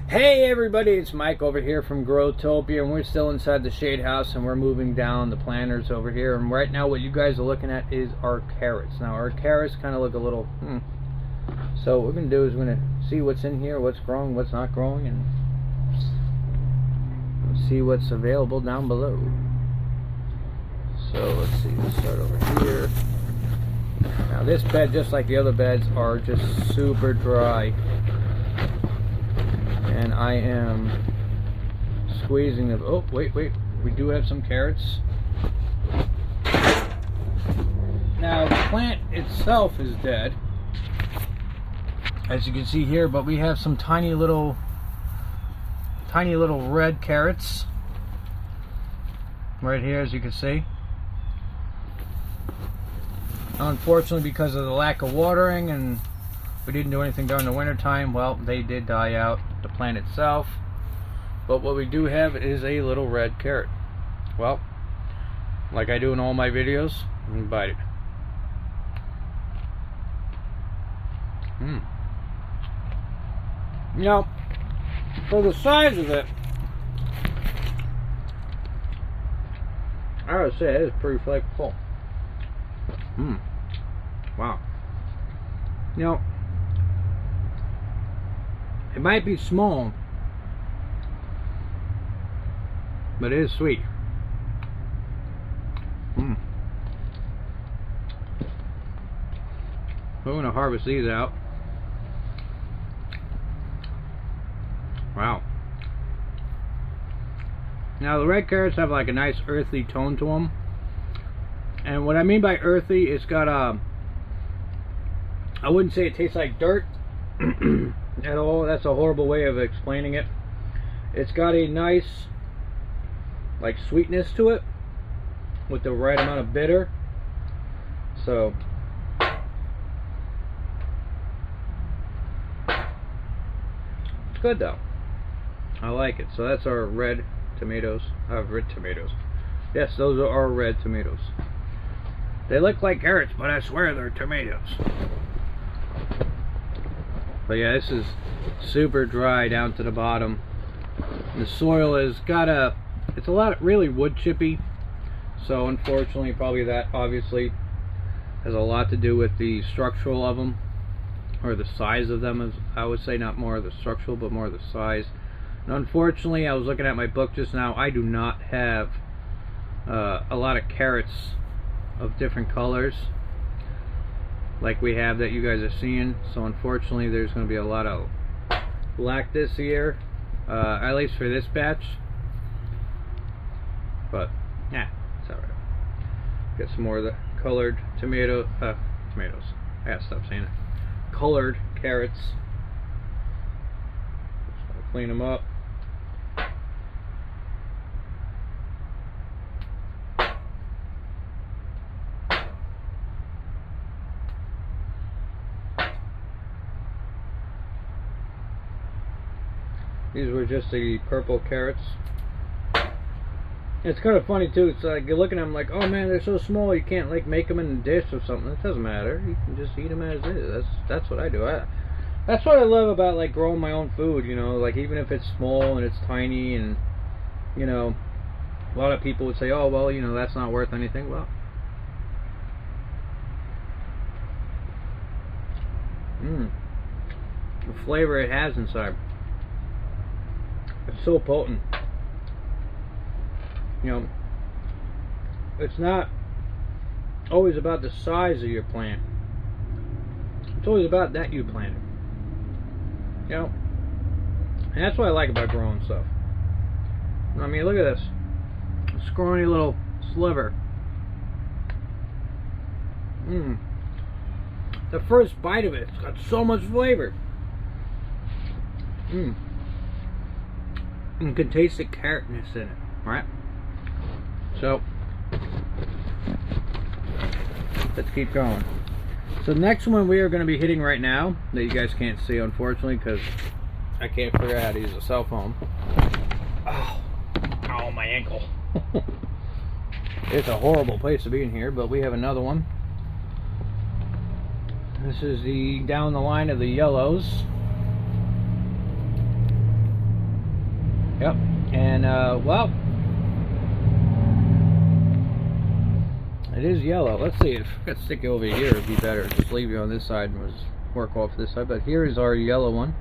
Hey everybody, it's Mike over here from Growtopia, and we're still inside the shade house and we're moving down the planters over here. And right now what you guys are looking at is our carrots. Now our carrots kind of look a little so what we're going to do is we're going to see what's in here, what's growing, what's not growing, and see what's available down below. So let's see, let's start over here. Now this bed, just like the other beds, are just super dry. And I am squeezing them. Oh, wait, we do have some carrots. Now the plant itself is dead, as you can see here, but we have some tiny little red carrots right here, as you can see. Unfortunately, because of the lack of watering and we didn't do anything during the winter time, well, they did die out, the plant itself. But what we do have is a little red carrot. Well, like I do in all my videos, I'm gonna bite it. Now, for the size of it, I would say it is pretty flavorful. Wow. Now, it might be small, but it is sweet. We're going to harvest these out. Wow. Now the red carrots have like a nice earthy tone to them. And what I mean by earthy, it's got a, I wouldn't say it tastes like dirt at all. That's a horrible way of explaining it. It's got a nice like sweetness to it with the right amount of bitter. So it's good though. I like it. So that's our red tomatoes. Red tomatoes. Yes, those are our red tomatoes. They look like carrots, but I swear they're tomatoes. But yeah, this is super dry down to the bottom. The soil has got it's a lot really wood chippy. So unfortunately, probably that obviously has a lot to do with the structural of them, or the size of them, as I would say, not more of the structural, but more of the size. And unfortunately, I was looking at my book just now, I do not have a lot of carrots of different colors like we have that you guys are seeing. So unfortunately, there's going to be a lot of lack this year, at least for this batch. But yeah, it's alright. Get some more of the colored tomatoes. I gotta stop saying it. Colored carrots. Just clean them up. These were just the purple carrots. It's kind of funny too. It's like you're looking at them like, oh man, they're so small you can't like make them in a dish or something. It doesn't matter. You can just eat them as is. That's what I do. That's what I love about like growing my own food. You know, like even if it's small and it's tiny, and you know, a lot of people would say, oh well, you know, that's not worth anything. Well, the flavor it has inside. It's so potent. You know, it's not always about the size of your plant. It's always about that you planted. You know, and that's what I like about growing stuff. I mean, look at this scrawny little sliver. The first bite of it's got so much flavor. You can taste the carrotness in it, right? So let's keep going. So the next one we are going to be hitting right now, that you guys can't see unfortunately because I can't figure out how to use a cell phone. Oh, my ankle. It's a horrible place to be in here, but we have another one. This is the down the line of the yellows. Yep. And well, it is yellow. Let's see if I could stick it over here, it'd be better. Just leave you on this side and just work off this side. But here is our yellow one.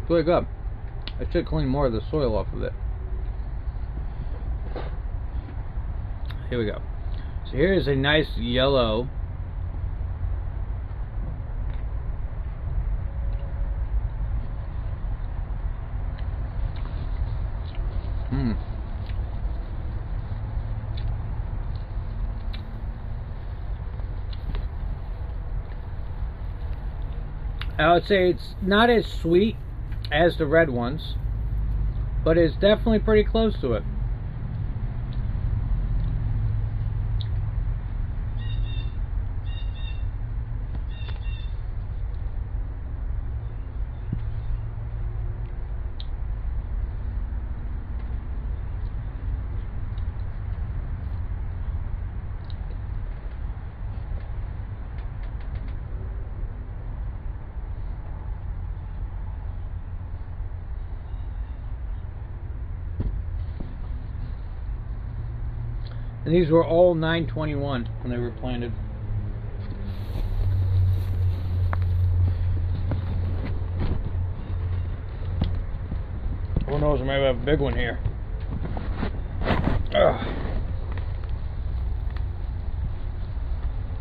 It's really good. I should clean more of the soil off of it. Here we go. So here is a nice yellow. I would say it's not as sweet as the red ones, but it's definitely pretty close to it. And these were all 921 when they were planted. Who knows, we might have a big one here. Ugh.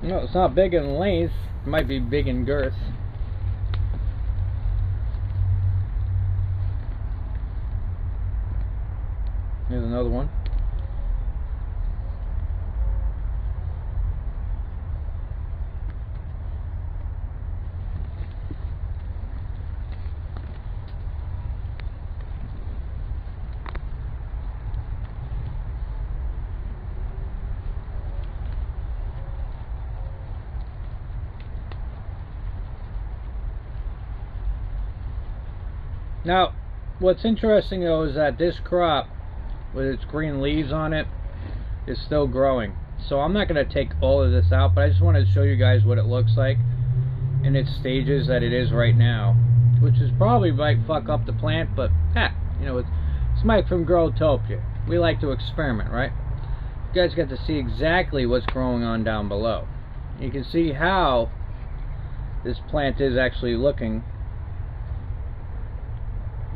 No, it's not big in length. It might be big in girth. Here's another one. Now, what's interesting though is that this crop, with its green leaves on it, is still growing. So I'm not going to take all of this out, but I just wanted to show you guys what it looks like in its stages that it is right now, which is probably might fuck up the plant, but you know, it's Mike from Growtopia. We like to experiment, right? You guys get to see exactly what's growing on down below. You can see how this plant is actually looking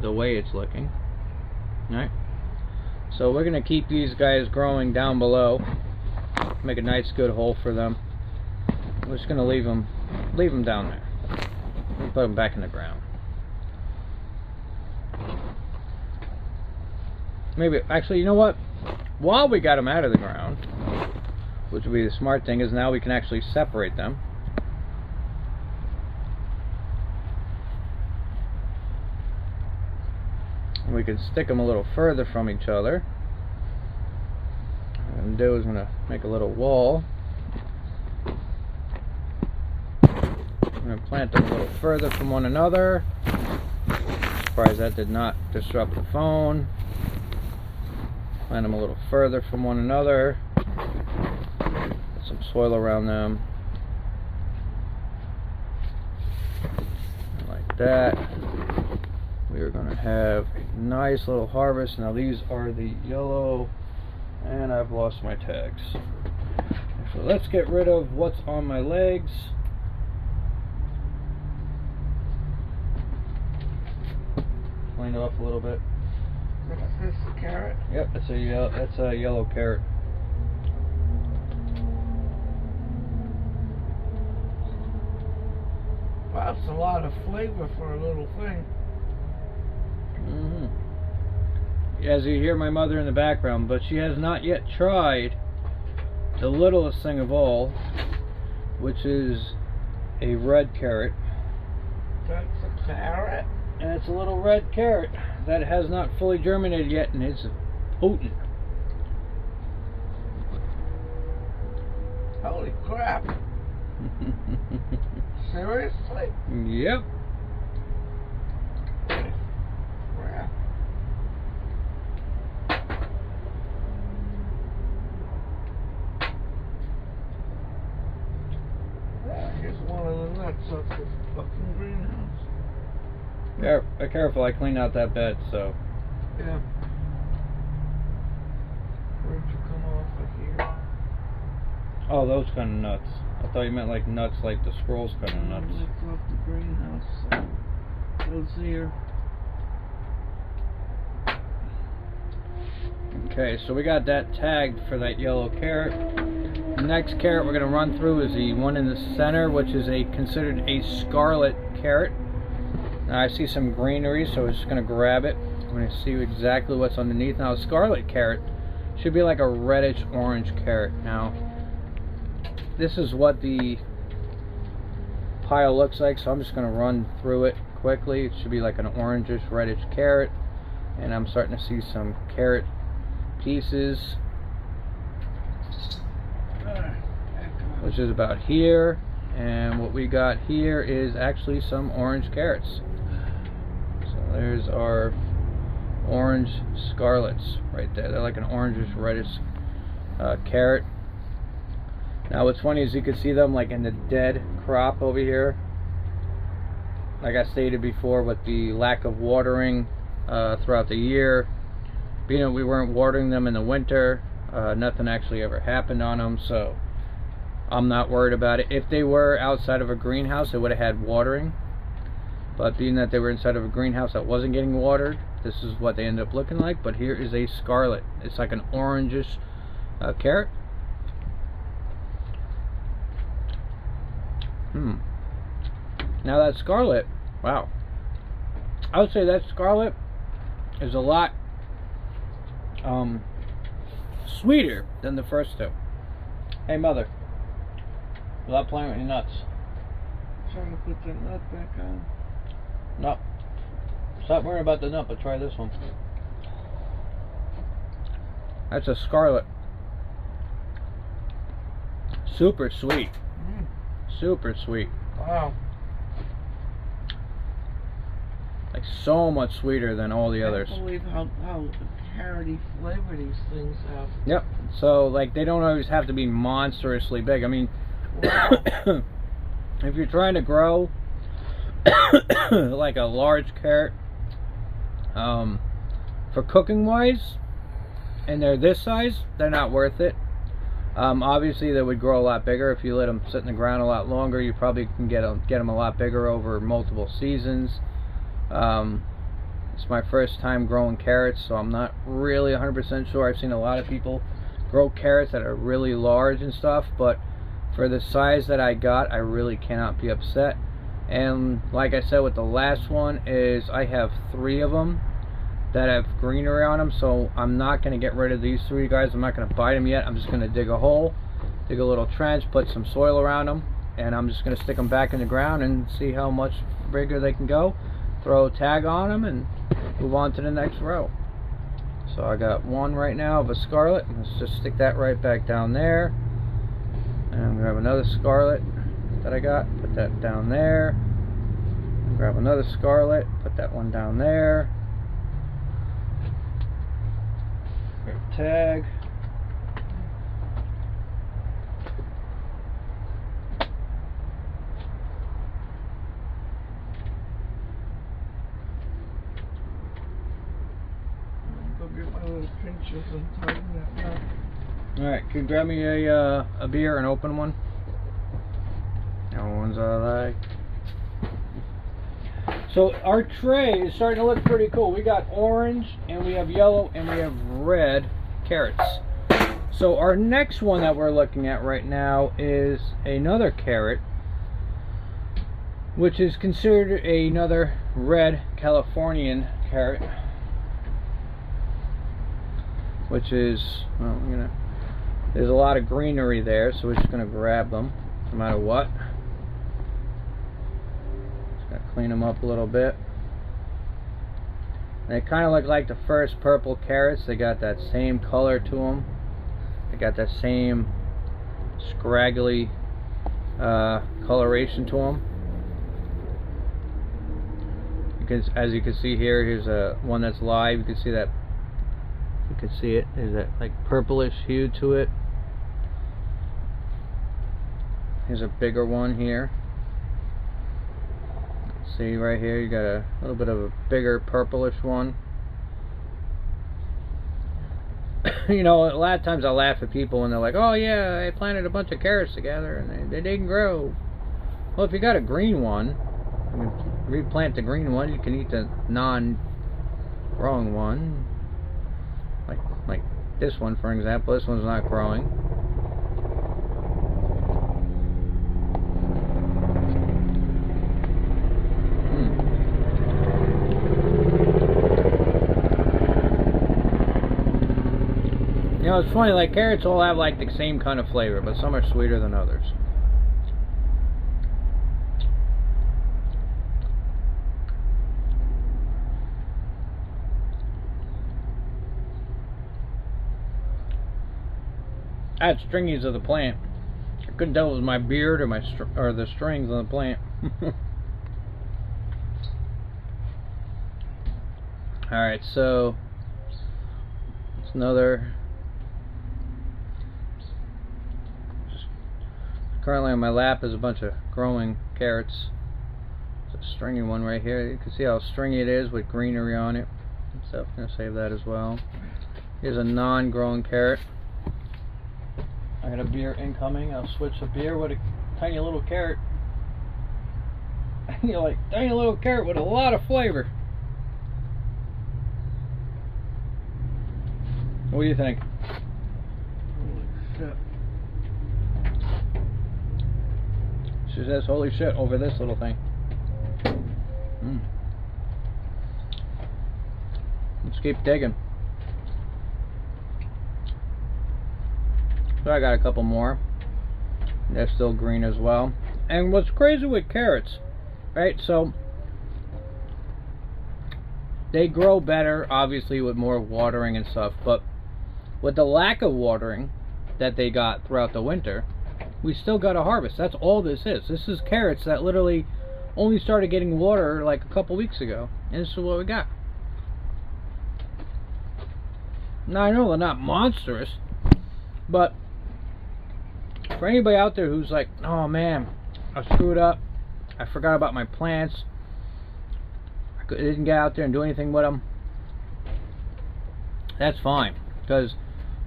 the way it's looking. Alright, so we're going to keep these guys growing down below, make a nice good hole for them. We're just going to leave them down there and put them back in the ground. Maybe, actually, you know what, while we got them out of the ground, which would be the smart thing, is now we can actually separate them. And we can stick them a little further from each other. What I'm going to do is I'm going to make a little wall. I'm going to plant them a little further from one another. Surprised that did not disrupt the phone. Plant them a little further from one another. Put some soil around them. Like that. We are going to have a nice little harvest. Now these are the yellow, and I've lost my tags. So let's get rid of what's on my legs. Clean it off a little bit. Is this a carrot? Yep, that's a yellow carrot. Wow, that's a lot of flavor for a little thing. As you hear my mother in the background, but she has not yet tried the littlest thing of all, which is a red carrot. That's a carrot? And it's a little red carrot that has not fully germinated yet, and it's potent. Holy crap. Seriously? Yep. Crap. nuts off the fucking greenhouse. Be careful, I cleaned out that bed, so. Yeah. Where'd you come off of here? Oh, those kind of nuts. I thought you meant like nuts, like the squirrels kind of nuts. Nuts off the greenhouse. So those here. Okay, so we got that tagged for that yellow carrot. The next carrot we're going to run through is the one in the center, which is considered a scarlet carrot. Now I see some greenery, so we're just going to grab it. I'm going to see exactly what's underneath. Now a scarlet carrot should be like a reddish orange carrot. Now this is what the pile looks like, so I'm just going to run through it quickly. It should be like an orangish reddish carrot, and I'm starting to see some carrot pieces, which is about here, and what we got here is actually some orange carrots. So there's our orange scarlets right there. They're like an orangish reddish carrot. Now what's funny is you can see them like in the dead crop over here, like I stated before, with the lack of watering throughout the year. Being that we weren't watering them in the winter, nothing actually ever happened on them, so I'm not worried about it. If they were outside of a greenhouse, they would have had watering, but being that they were inside of a greenhouse that wasn't getting watered, this is what they end up looking like. But here is a scarlet. It's like an orangish carrot. Now that scarlet, wow, I would say that scarlet is a lot sweeter than the first two. Hey mother, stop playing with your nuts. Trying to put that nut back on. No, stop worrying about the nut, but try this one. That's a scarlet. Super sweet. Super sweet. Wow. Like so much sweeter than all the others. I can't believe how carroty flavor these things have. Yep. So like they don't always have to be monstrously big. I mean, Wow. if you're trying to grow like a large carrot, for cooking wise, and they're this size, they're not worth it. Obviously they would grow a lot bigger if you let them sit in the ground a lot longer. You probably can get them a lot bigger over multiple seasons. It's my first time growing carrots, so I'm not really 100% sure. I've seen a lot of people grow carrots that are really large and stuff, but for the size that I got, I really cannot be upset. And like I said with the last one, is I have 3 of them that have greenery on them, so I'm not going to get rid of these 3 guys. I'm not going to bite them yet. I'm just going to dig a hole, dig a little trench, put some soil around them, and I'm just going to stick them back in the ground and see how much bigger they can go. Throw a tag on them and move on to the next row. So I got one right now of a scarlet. Let's just stick that right back down there, and I'm gonna have another scarlet that I got, put that down there, grab another scarlet, put that one down there, grab a tag, Get my little pinchers and tighten that up. Alright, can you grab me a beer, an open one? No ones I like. So our tray is starting to look pretty cool. We got orange, and we have yellow, and we have red carrots. So our next one that we're looking at right now is another carrot, which is considered another red Californian carrot, which is, well, there's a lot of greenery there, so we're just going to grab them no matter what. Just going to clean them up a little bit. They kind of look like the first purple carrots. They got that same color to them. They got that same scraggly coloration to them. Because as you can see here, here's one that's live. You can see that. You can see it. There's that like purplish hue to it. Here's a bigger one here. See right here, you got a little bit of a bigger purplish one. You know, a lot of times I laugh at people when they're like, oh yeah, I planted a bunch of carrots together and they didn't grow. Well, if you got a green one, you replant the green one, you can eat the non-growing one. Like this one, for example. This one's not growing. You know, it's funny, like carrots all have like the same kind of flavor, but some are sweeter than others. I had stringies of the plant. I couldn't tell if it was my beard or the strings on the plant. Alright, so it's another. Currently on my lap is a bunch of growing carrots. There's a stringy one right here. You can see how stringy it is with greenery on it. So I'm going to save that as well. Here's a non-growing carrot. I got a beer incoming. I'll switch the beer with a tiny little carrot. You know, like tiny little carrot with a lot of flavor. What do you think? Holy shit. She says, holy shit, over this little thing. Let's keep digging. So I got a couple more. They're still green as well. And what's crazy with carrots, right? So they grow better, obviously, with more watering and stuff. But with the lack of watering that they got throughout the winter, we still got to harvest. That's all this is. This is carrots that literally only started getting water like a couple weeks ago. And this is what we got. Now I know they're not monstrous, but for anybody out there who's like, oh man, I screwed up, I forgot about my plants, I didn't get out there and do anything with them, that's fine. Because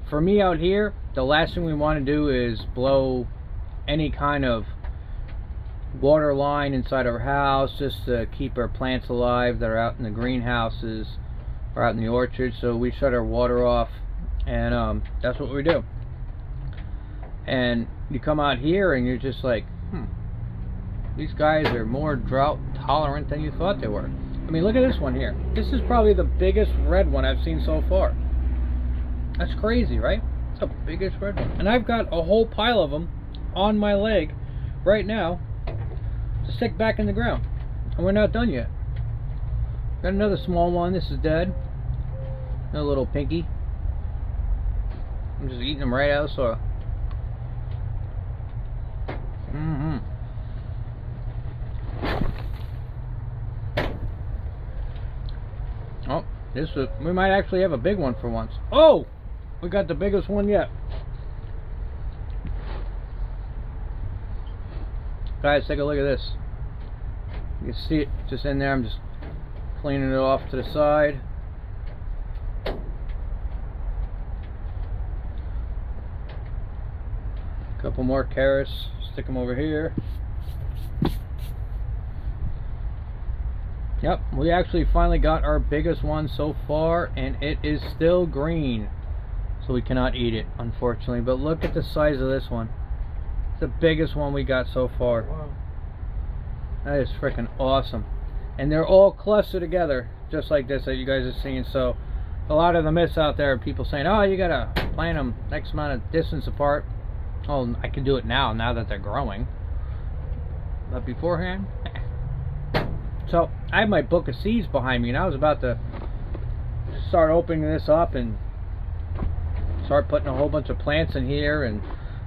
for me out here, the last thing we want to do is blow any kind of water line inside our house just to keep our plants alive that are out in the greenhouses or out in the orchard. So we shut our water off, and that's what we do. And you come out here and you're just like, these guys are more drought tolerant than you thought they were. I mean, look at this one here. This is probably the biggest red one I've seen so far. That's crazy, right? It's the biggest red one. And I've got a whole pile of them on my leg right now to stick back in the ground. And we're not done yet. Got another small one. This is dead. Another little pinky. I'm just eating them right out of the soil. Oh, we might actually have a big one for once. Oh, we got the biggest one yet. Guys, take a look at this. You can see it just in there. I'm just cleaning it off to the side. Couple more carrots. Stick them over here. Yep, we actually finally got our biggest one so far, and it is still green, so we cannot eat it, unfortunately. But look at the size of this one. It's the biggest one we got so far. Wow. That is freaking awesome. And they're all clustered together, just like this that you guys are seeing. So a lot of the myths out there, people saying, oh, you gotta plant them X amount of distance apart. Oh, I can do it now that they're growing. But beforehand, so I have my book of seeds behind me, and I was about to start opening this up and start putting a whole bunch of plants in here and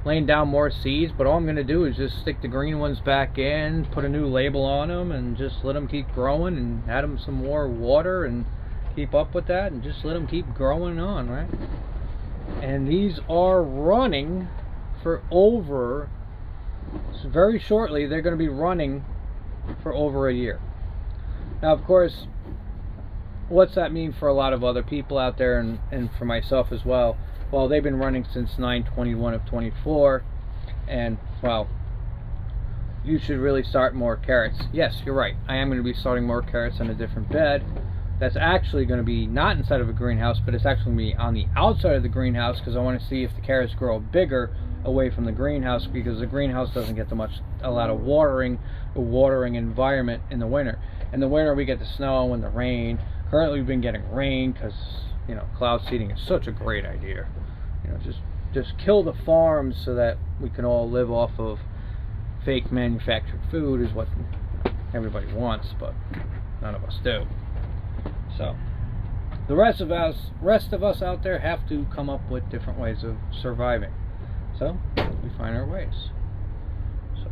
laying down more seeds. But all I'm going to do is just stick the green ones back in, put a new label on them, and just let them keep growing, and add them some more water and keep up with that, and just let them keep growing on, right? And these are running for over, so very shortly they're going to be running for over a year. Now, of course, what's that mean for a lot of other people out there, and for myself as well? Well, they've been running since 9/21 of 24, and, well, you should really start more carrots. Yes, you're right. I am going to be starting more carrots on a different bed. That's actually going to be not inside of a greenhouse, but it's actually going to be on the outside of the greenhouse, because I want to see if the carrots grow bigger away from the greenhouse, because the greenhouse doesn't get a lot of watering environment in the winter. In the winter we get the snow and the rain. Currently we've been getting rain because, you know, cloud seeding is such a great idea. You know, just kill the farms so that we can all live off of fake manufactured food is what everybody wants, but none of us do. So the rest of us out there have to come up with different ways of surviving. So we find our ways. So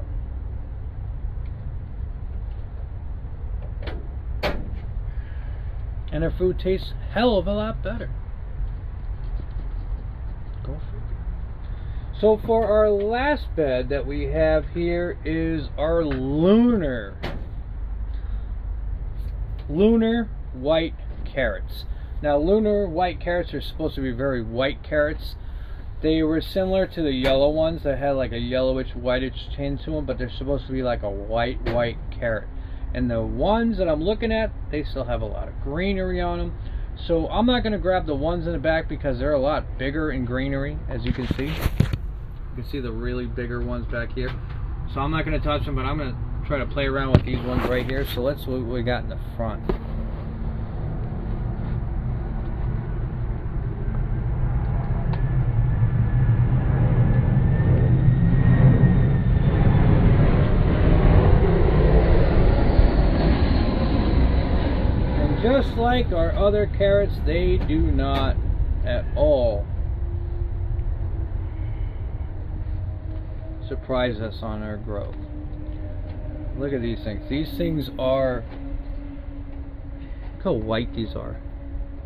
and their food tastes hell of a lot better. Go figure. So for our last bed that we have here is our lunar white carrots. Now, lunar white carrots are supposed to be very white carrots. They were similar to the yellow ones that had like a yellowish whitish tint to them, but they're supposed to be like a white carrot. And the ones that I'm looking at, they still have a lot of greenery on them. So I'm not going to grab the ones in the back because they're a lot bigger in greenery, as you can see. You can see the really bigger ones back here. So I'm not going to touch them, but I'm going to try to play around with these ones right here. So let's see what we got in the front. Just like our other carrots, they do not at all surprise us on our growth. Look at these things. These things are, look how white these are.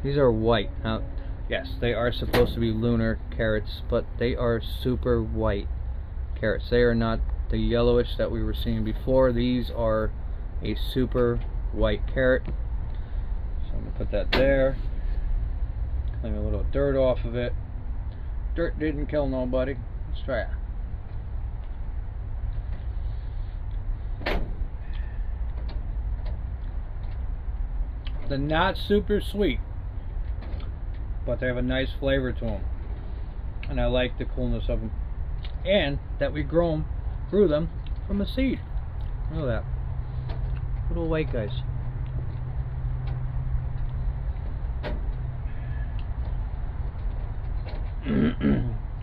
These are white. Now, yes, they are supposed to be lunar carrots, but they are super white carrots. They are not the yellowish that we were seeing before. These are a super white carrot. I'm going to put that there. Clean a little dirt off of it. Dirt didn't kill nobody. Let's try it. They're not super sweet, but they have a nice flavor to them. And I like the coolness of them. And that we grew them from a seed. Look at that. Little white guys.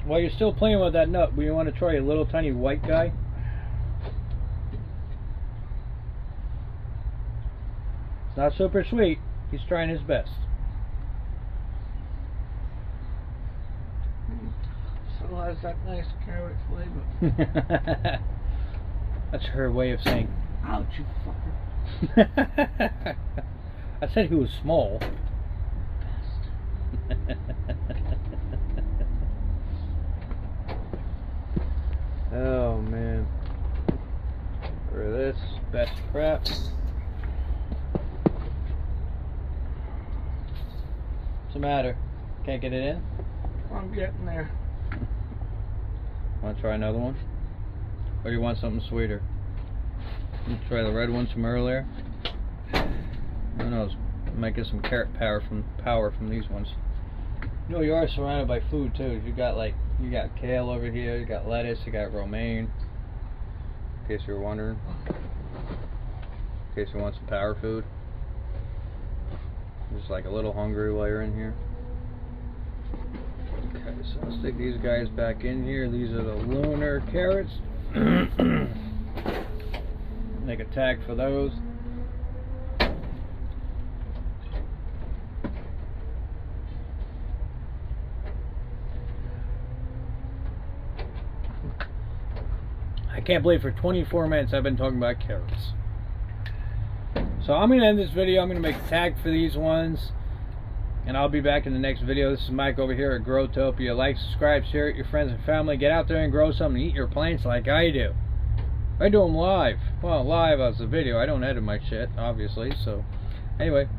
While you're still playing with that nut, we want to try a little tiny white guy. It's not super sweet. He's trying his best. Still has that nice carrot flavor. That's her way of saying, ouch, you fucker. I said he was small. Oh man. For this best crap. What's the matter? Can't get it in? I'm getting there. Want to try another one? Or you want something sweeter? You try the red ones from earlier? Who knows? I might get some carrot power from these ones. You know, you are surrounded by food too. You got kale over here, you got lettuce, you got romaine. In case you're wondering. In case you want some power food. Just like a little hungry while you're in here. Okay, so I'll stick these guys back in here. These are the lunar carrots. Make a tag for those. I can't believe for 24 minutes I've been talking about carrots. So I'm going to end this video. I'm going to make a tag for these ones. And I'll be back in the next video. This is Mike over here at Growtopia. Like, subscribe, share it with your friends and family. Get out there and grow something. Eat your plants like I do. I do them live. Well, live as a video. I don't edit my shit, obviously. So, anyway,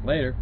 later.